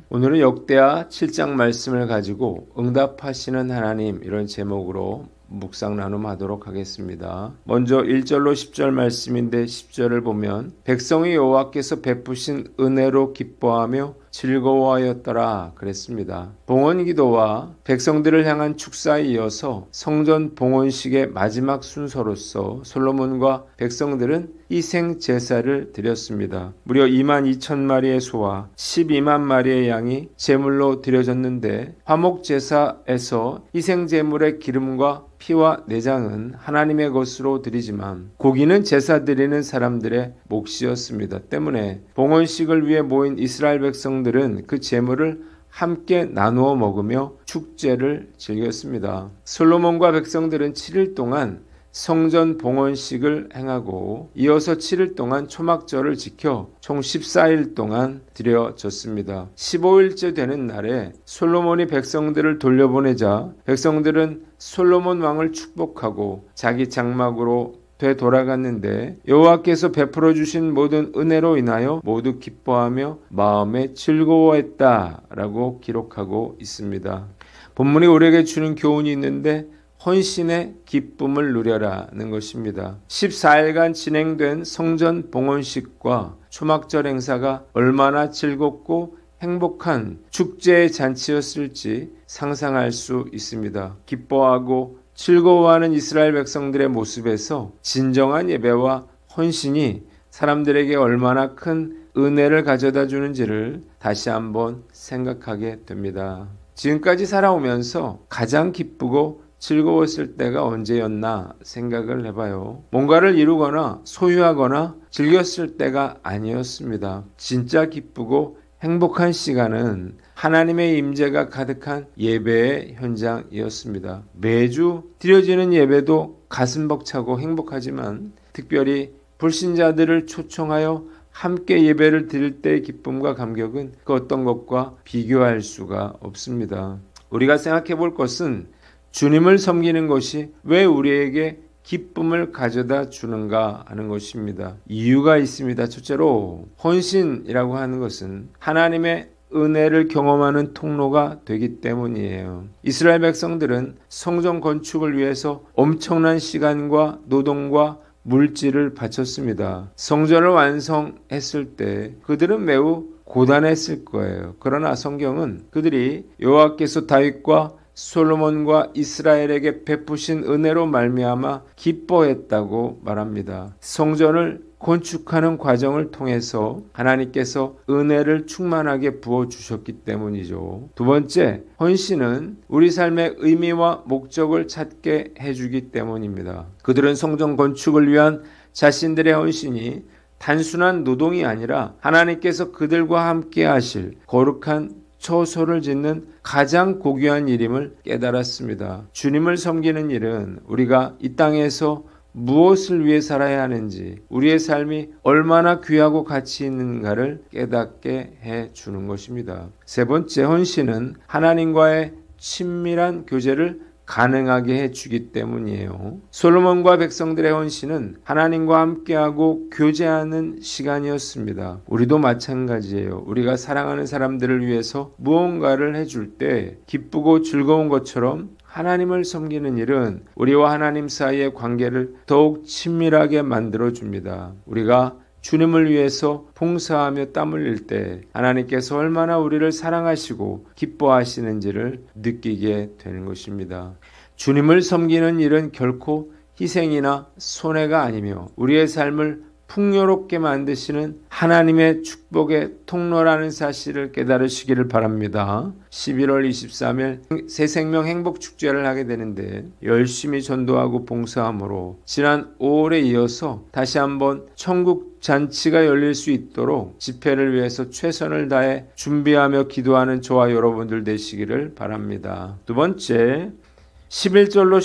오늘은 역대하 7장 말씀을 가지고 응답하시는 하나님 이런 제목으로 묵상 나눔하도록 하겠습니다. 먼저 1절로 10절 말씀인데 10절을 보면 백성이 여호와께서 베푸신 은혜로 기뻐하며 즐거워하였더라 그랬습니다. 봉헌기도와 백성들을 향한 축사에 이어서 성전 봉헌식의 마지막 순서로서 솔로몬과 백성들은 희생 제사를 드렸습니다. 무려 2만 2천 마리의 소와 12만 마리의 양이 제물로 드려졌는데 화목 제사에서 희생 제물의 기름과 피와 내장은 하나님의 것으로 드리지만 고기는 제사 드리는 사람들의 몫이었습니다. 때문에 봉헌식을 위해 모인 이스라엘 백성들은 그 제물을 함께 나누어 먹으며 축제를 즐겼습니다. 솔로몬과 백성들은 7일 동안 성전 봉헌식을 행하고 이어서 7일 동안 초막절을 지켜 총 14일 동안 드려졌습니다. 15일째 되는 날에 솔로몬이 백성들을 돌려보내자 백성들은 솔로몬 왕을 축복하고 자기 장막으로 되돌아갔는데 여호와께서 베풀어 주신 모든 은혜로 인하여 모두 기뻐하며 마음에 즐거워했다라고 기록하고 있습니다. 본문이 우리에게 주는 교훈이 있는데 헌신의 기쁨을 누려라는 것입니다. 14일간 진행된 성전 봉헌식과 초막절 행사가 얼마나 즐겁고 행복한 축제의 잔치였을지 상상할 수 있습니다. 기뻐하고 즐거워하는 이스라엘 백성들의 모습에서 진정한 예배와 헌신이 사람들에게 얼마나 큰 은혜를 가져다 주는지를 다시 한번 생각하게 됩니다. 지금까지 살아오면서 가장 기쁘고 즐거웠을 때가 언제였나 생각을 해봐요. 뭔가를 이루거나 소유하거나 즐겼을 때가 아니었습니다. 진짜 기쁘고 행복한 시간은 하나님의 임재가 가득한 예배의 현장이었습니다. 매주 드려지는 예배도 가슴 벅차고 행복하지만 특별히 불신자들을 초청하여 함께 예배를 드릴 때의 기쁨과 감격은 그 어떤 것과 비교할 수가 없습니다. 우리가 생각해 볼 것은 주님을 섬기는 것이 왜 우리에게 기쁨을 가져다 주는가 하는 것입니다. 이유가 있습니다. 첫째로 헌신이라고 하는 것은 하나님의 은혜를 경험하는 통로가 되기 때문이에요. 이스라엘 백성들은 성전 건축을 위해서 엄청난 시간과 노동과 물질을 바쳤습니다. 성전을 완성했을 때 그들은 매우 고단했을 거예요. 그러나 성경은 그들이 여호와께서 다윗과 솔로몬과 이스라엘에게 베푸신 은혜로 말미암아 기뻐했다고 말합니다. 성전을 건축하는 과정을 통해서 하나님께서 은혜를 충만하게 부어주셨기 때문이죠. 두 번째, 헌신은 우리 삶의 의미와 목적을 찾게 해주기 때문입니다. 그들은 성전 건축을 위한 자신들의 헌신이 단순한 노동이 아니라 하나님께서 그들과 함께 하실 거룩한 처소를 짓는 가장 고귀한 일임을 깨달았습니다. 주님을 섬기는 일은 우리가 이 땅에서 무엇을 위해 살아야 하는지, 우리의 삶이 얼마나 귀하고 가치 있는가를 깨닫게 해 주는 것입니다. 세 번째, 헌신은 하나님과의 친밀한 교제를 가능하게 해주기 때문이에요. 솔로몬과 백성들의 헌신은 하나님과 함께하고 교제하는 시간이었습니다. 우리도 마찬가지예요. 우리가 사랑하는 사람들을 위해서 무언가를 해줄 때 기쁘고 즐거운 것처럼 하나님을 섬기는 일은 우리와 하나님 사이의 관계를 더욱 친밀하게 만들어줍니다. 우리가 주님을 위해서 봉사하며 땀 흘릴 때 하나님께서 얼마나 우리를 사랑하시고 기뻐하시는지를 느끼게 되는 것입니다. 주님을 섬기는 일은 결코 희생이나 손해가 아니며 우리의 삶을 풍요롭게 만드시는 하나님의 축복의 통로라는 사실을 깨달으시기를 바랍니다. 11월 23일 새생명 행복축제를 하게 되는데 열심히 전도하고 봉사함으로 지난 5월에 이어서 다시 한번 천국 잔치가 열릴 수 있도록 집회를 위해서 최선을 다해 준비하며 기도하는 저와 여러분들 되시기를 바랍니다. 두 번째, 11절로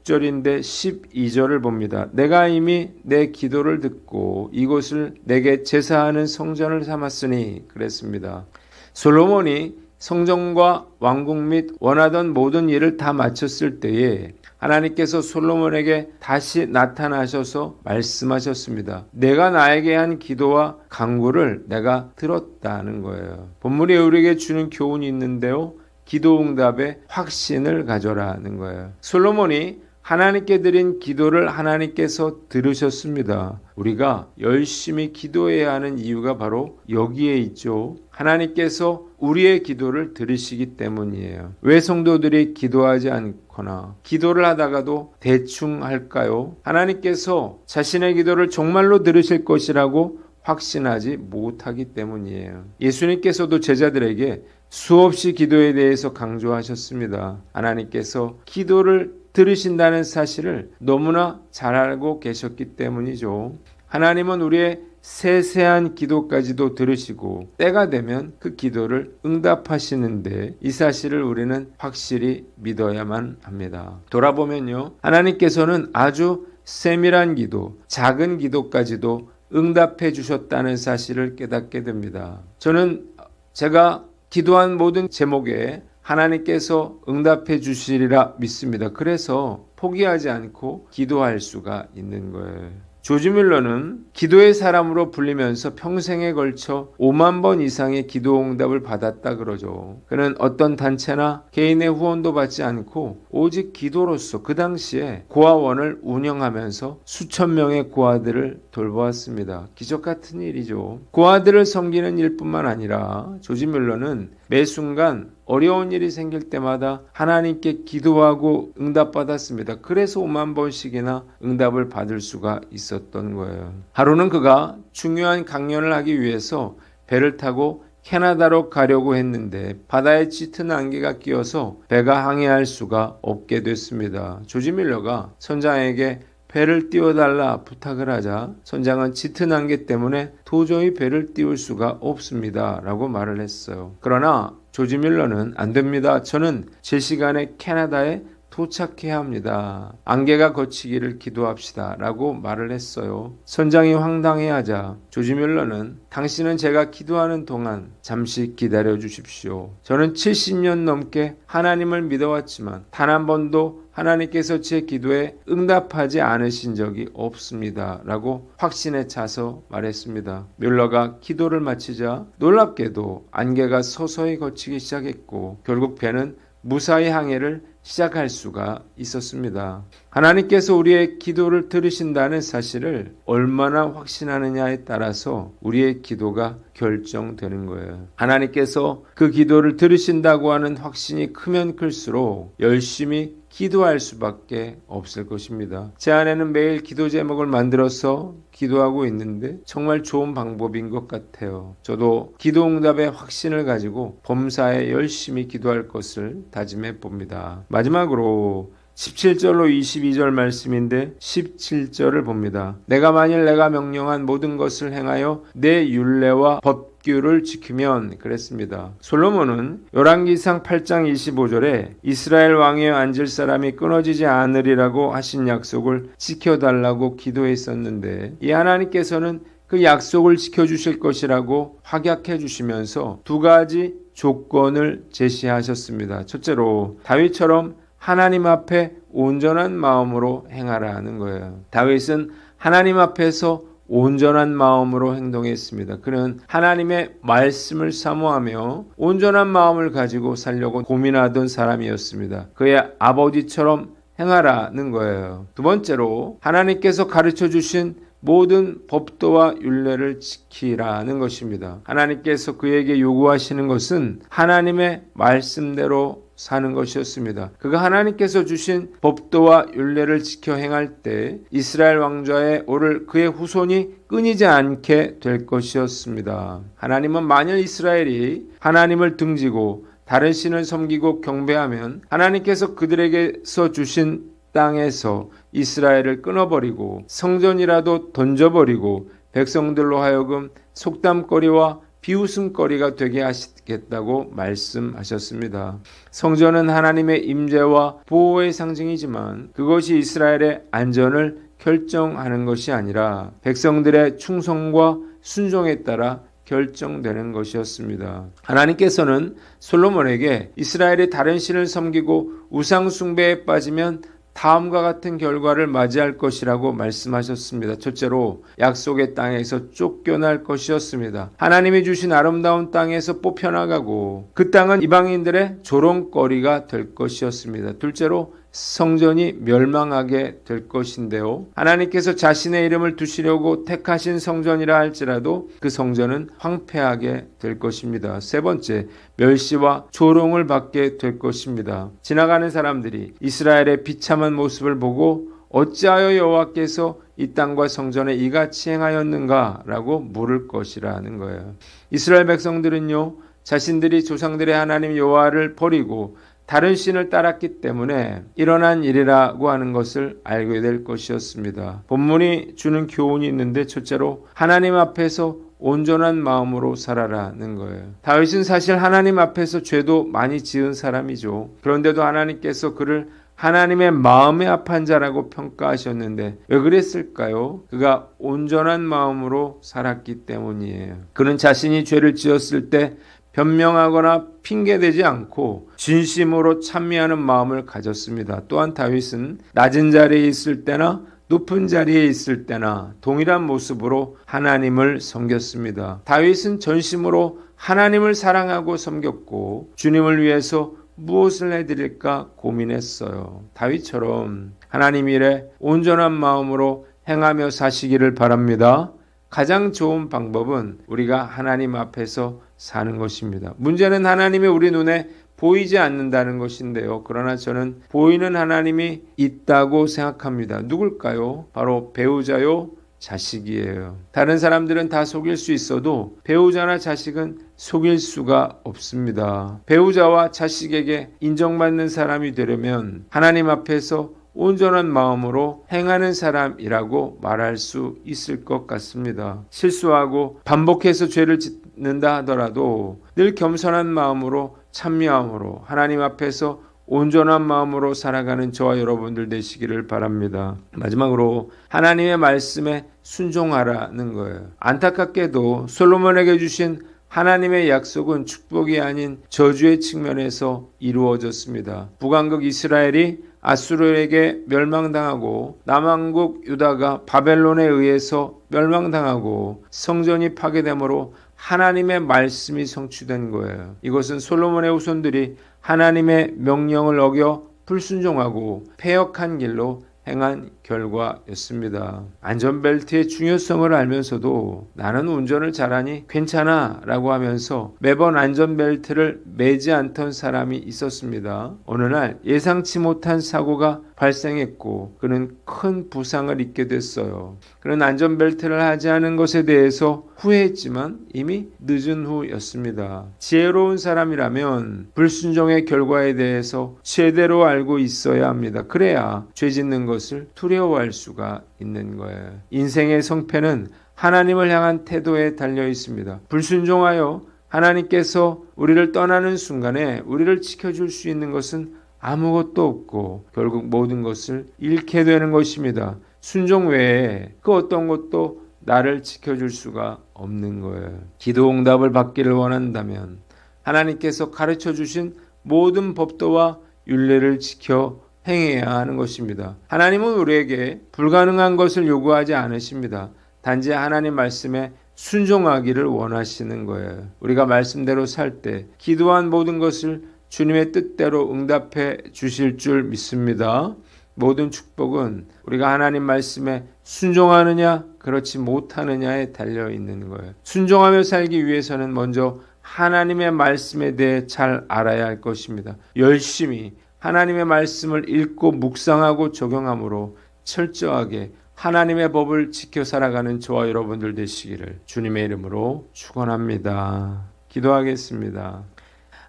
16절인데 12절을 봅니다. 내가 이미 내 기도를 듣고 이곳을 내게 제사하는 성전을 삼았으니 그랬습니다. 솔로몬이 성전과 왕국 및 원하던 모든 일을 다 마쳤을 때에 하나님께서 솔로몬에게 다시 나타나셔서 말씀하셨습니다. 내가 나에게 한 기도와 간구를 내가 들었다는 거예요. 본문이 우리에게 주는 교훈이 있는데요. 기도 응답의 확신을 가져라는 거예요. 솔로몬이 하나님께 드린 기도를 하나님께서 들으셨습니다. 우리가 열심히 기도해야 하는 이유가 바로 여기에 있죠. 하나님께서 우리의 기도를 들으시기 때문이에요. 왜 성도들이 기도하지 않거나 기도를 하다가도 대충 할까요? 하나님께서 자신의 기도를 정말로 들으실 것이라고 확신하지 못하기 때문이에요. 예수님께서도 제자들에게 수없이 기도에 대해서 강조하셨습니다. 하나님께서 기도를 들으신다는 사실을 너무나 잘 알고 계셨기 때문이죠. 하나님은 우리의 세세한 기도까지도 들으시고 때가 되면 그 기도를 응답하시는데 이 사실을 우리는 확실히 믿어야만 합니다. 돌아보면요. 하나님께서는 아주 세밀한 기도, 작은 기도까지도 응답해 주셨다는 사실을 깨닫게 됩니다. 저는 제가 기도한 모든 제목에 하나님께서 응답해 주시리라 믿습니다. 그래서 포기하지 않고 기도할 수가 있는 거예요. 조지 뮬러는 기도의 사람으로 불리면서 평생에 걸쳐 5만 번 이상의 기도 응답을 받았다 그러죠. 그는 어떤 단체나 개인의 후원도 받지 않고 오직 기도로서 그 당시에 고아원을 운영하면서 수천 명의 고아들을 돌보았습니다. 기적 같은 일이죠. 고아들을 섬기는 일뿐만 아니라 조지 뮬러는 매 순간 어려운 일이 생길 때마다 하나님께 기도하고 응답받았습니다. 그래서 5만 번씩이나 응답을 받을 수가 있었던 거예요. 하루는 그가 중요한 강연을 하기 위해서 배를 타고 캐나다로 가려고 했는데 바다에 짙은 안개가 끼어서 배가 항해할 수가 없게 됐습니다. 조지 밀러가 선장에게 배를 띄워달라 부탁을 하자 선장은 짙은 안개 때문에 도저히 배를 띄울 수가 없습니다 라고 말을 했어요. 그러나 조지 밀러는 안 됩니다. 저는 제 시간에 캐나다에 도착해야 합니다. 안개가 걷히기를 기도합시다 라고 말을 했어요. 선장이 황당해하자 조지 밀러는 당신은 제가 기도하는 동안 잠시 기다려 주십시오. 저는 70년 넘게 하나님을 믿어왔지만 단 한 번도 하나님께서 제 기도에 응답하지 않으신 적이 없습니다 라고 확신에 차서 말했습니다. 뮬러가 기도를 마치자 놀랍게도 안개가 서서히 걷히기 시작했고 결국 배는 무사히 항해를 시작할 수가 있었습니다. 하나님께서 우리의 기도를 들으신다는 사실을 얼마나 확신하느냐에 따라서 우리의 기도가 결정되는 거예요. 하나님께서 그 기도를 들으신다고 하는 확신이 크면 클수록 열심히 기도할 수밖에 없을 것입니다. 제 아내는 매일 기도 제목을 만들어서 기도하고 있는데 정말 좋은 방법인 것 같아요. 저도 기도 응답의 확신을 가지고 범사에 열심히 기도할 것을 다짐해 봅니다. 마지막으로 17절로 22절 말씀인데 17절을 봅니다. 내가 만일 내가 명령한 모든 것을 행하여 내 율례와 법규를 지키면 그랬습니다. 솔로몬은 열왕기상 8장 25절에 이스라엘 왕위에 앉을 사람이 끊어지지 않으리라고 하신 약속을 지켜달라고 기도했었는데 이 하나님께서는 그 약속을 지켜주실 것이라고 확약해 주시면서 두 가지 조건을 제시하셨습니다. 첫째로 다윗처럼 하나님 앞에 온전한 마음으로 행하라는 거예요. 다윗은 하나님 앞에서 온전한 마음으로 행동했습니다. 그는 하나님의 말씀을 사모하며 온전한 마음을 가지고 살려고 고민하던 사람이었습니다. 그의 아버지처럼 행하라는 거예요. 두 번째로 하나님께서 가르쳐 주신 모든 법도와 율례를 지키라는 것입니다. 하나님께서 그에게 요구하시는 것은 하나님의 말씀대로 사는 것이었습니다. 그가 하나님께서 주신 법도와 율례를 지켜 행할 때 이스라엘 왕좌에 오를 그의 후손이 끊이지 않게 될 것이었습니다. 하나님은 만일 이스라엘이 하나님을 등지고 다른 신을 섬기고 경배하면 하나님께서 그들에게서 주신 땅에서 이스라엘을 끊어버리고 성전이라도 던져버리고 백성들로 하여금 속담거리와 비웃음거리가 되게 하시겠다고 말씀하셨습니다. 성전은 하나님의 임재와 보호의 상징이지만 그것이 이스라엘의 안전을 결정하는 것이 아니라 백성들의 충성과 순종에 따라 결정되는 것이었습니다. 하나님께서는 솔로몬에게 이스라엘이 다른 신을 섬기고 우상 숭배에 빠지면 다음과 같은 결과를 맞이할 것이라고 말씀하셨습니다. 첫째로 약속의 땅에서 쫓겨날 것이었습니다. 하나님이 주신 아름다운 땅에서 뽑혀나가고 그 땅은 이방인들의 조롱거리가 될 것이었습니다. 둘째로 성전이 멸망하게 될 것인데요. 하나님께서 자신의 이름을 두시려고 택하신 성전이라 할지라도 그 성전은 황폐하게 될 것입니다. 세 번째, 멸시와 조롱을 받게 될 것입니다. 지나가는 사람들이 이스라엘의 비참한 모습을 보고 어찌하여 여호와께서 이 땅과 성전에 이같이 행하였는가 라고 물을 것이라는 거예요. 이스라엘 백성들은요, 자신들이 조상들의 하나님 여호와를 버리고 다른 신을 따랐기 때문에 일어난 일이라고 하는 것을 알게 될 것이었습니다. 본문이 주는 교훈이 있는데, 첫째로 하나님 앞에서 온전한 마음으로 살아라는 거예요. 다윗은 사실 하나님 앞에서 죄도 많이 지은 사람이죠. 그런데도 하나님께서 그를 하나님의 마음에 합한 자라고 평가하셨는데 왜 그랬을까요? 그가 온전한 마음으로 살았기 때문이에요. 그는 자신이 죄를 지었을 때 변명하거나 핑계대지 않고 진심으로 찬미하는 마음을 가졌습니다. 또한 다윗은 낮은 자리에 있을 때나 높은 자리에 있을 때나 동일한 모습으로 하나님을 섬겼습니다. 다윗은 전심으로 하나님을 사랑하고 섬겼고 주님을 위해서 무엇을 해드릴까 고민했어요. 다윗처럼 하나님 일에 온전한 마음으로 행하며 사시기를 바랍니다. 가장 좋은 방법은 우리가 하나님 앞에서 사는 것입니다. 문제는 하나님이 우리 눈에 보이지 않는다는 것인데요. 그러나 저는 보이는 하나님이 있다고 생각합니다. 누굴까요? 바로 배우자요, 자식이에요. 다른 사람들은 다 속일 수 있어도 배우자나 자식은 속일 수가 없습니다. 배우자와 자식에게 인정받는 사람이 되려면 하나님 앞에서 온전한 마음으로 행하는 사람이라고 말할 수 있을 것 같습니다. 실수하고 반복해서 죄를 짓는다 하더라도 늘 겸손한 마음으로 찬미함으로 하나님 앞에서 온전한 마음으로 살아가는 저와 여러분들 되시기를 바랍니다. 마지막으로 하나님의 말씀에 순종하라는 거예요. 안타깝게도 솔로몬에게 주신 하나님의 약속은 축복이 아닌 저주의 측면에서 이루어졌습니다. 북왕국 이스라엘이 아수르에게 멸망당하고 남왕국 유다가 바벨론에 의해서 멸망당하고 성전이 파괴되므로 하나님의 말씀이 성취된 거예요. 이것은 솔로몬의 후손들이 하나님의 명령을 어겨 불순종하고 패역한 길로 행한 결과였습니다. 안전벨트의 중요성을 알면서도 나는 운전을 잘하니 괜찮아 라고 하면서 매번 안전벨트를 매지 않던 사람이 있었습니다. 어느 날 예상치 못한 사고가 발생했고 그는 큰 부상을 입게 됐어요. 그는 안전벨트를 하지 않은 것에 대해서 후회했지만 이미 늦은 후였습니다. 지혜로운 사람이라면 불순종의 결과에 대해서 제대로 알고 있어야 합니다. 그래야 죄 짓는 것을 두려워할 수가 있는 거예요. 인생의 성패는 하나님을 향한 태도에 달려 있습니다. 불순종하여 하나님께서 우리를 떠나는 순간에 우리를 지켜줄 수 있는 것은 아무것도 없고 결국 모든 것을 잃게 되는 것입니다. 순종 외에 그 어떤 것도 나를 지켜줄 수가 없는 거예요. 기도 응답을 받기를 원한다면 하나님께서 가르쳐 주신 모든 법도와 율례를 지켜 행해야 하는 것입니다. 하나님은 우리에게 불가능한 것을 요구하지 않으십니다. 단지 하나님 말씀에 순종하기를 원하시는 거예요. 우리가 말씀대로 살 때 기도한 모든 것을 주님의 뜻대로 응답해 주실 줄 믿습니다. 모든 축복은 우리가 하나님 말씀에 순종하느냐 그렇지 못하느냐에 달려 있는 거예요. 순종하며 살기 위해서는 먼저 하나님의 말씀에 대해 잘 알아야 할 것입니다. 열심히 하나님의 말씀을 읽고 묵상하고 적용함으로 철저하게 하나님의 법을 지켜 살아가는 저와 여러분들 되시기를 주님의 이름으로 축원합니다. 기도하겠습니다.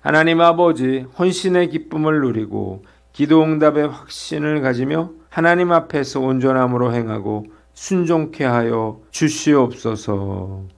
하나님 아버지, 헌신의 기쁨을 누리고 기도응답의 확신을 가지며 하나님 앞에서 온전함으로 행하고 순종케 하여 주시옵소서.